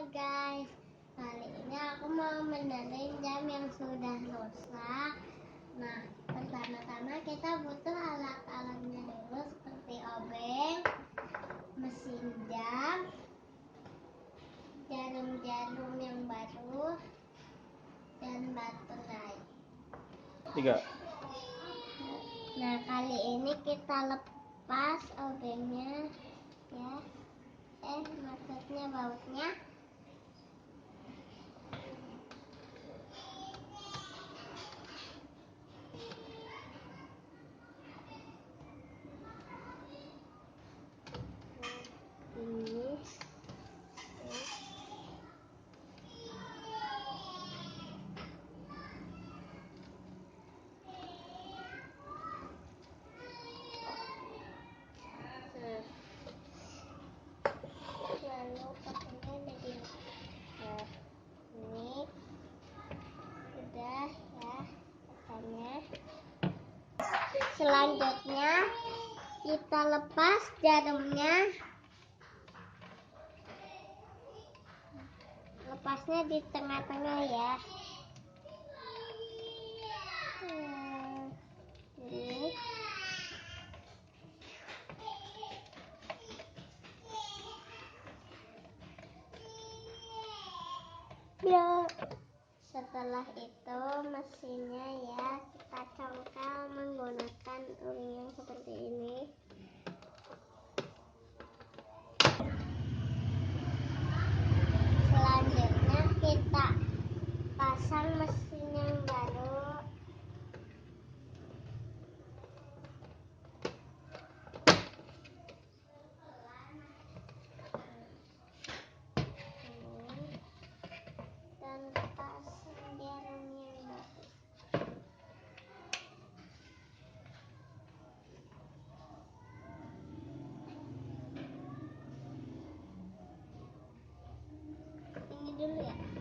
Halo guys, kali ini aku mau benerin jam yang sudah rusak. Nah, pertama-tama kita butuh alat-alatnya dulu seperti obeng, mesin jam, jarum-jarum yang baru, dan baterai. 3. Nah, kali ini kita lepas obengnya ya. Maksudnya bautnya. Ini lalu pakainya ada di ini udah ya pakainya. Selanjutnya kita lepas jarumnya, lepasnya di tengah-tengah ya. Ini ya. Setelah itu mesinnya ya kita congkel menggunakan uling yang seperti ini. Selanjutnya kita pasang mesin yang baru. Dan pasang jarum yang baru. Ini dulu ya.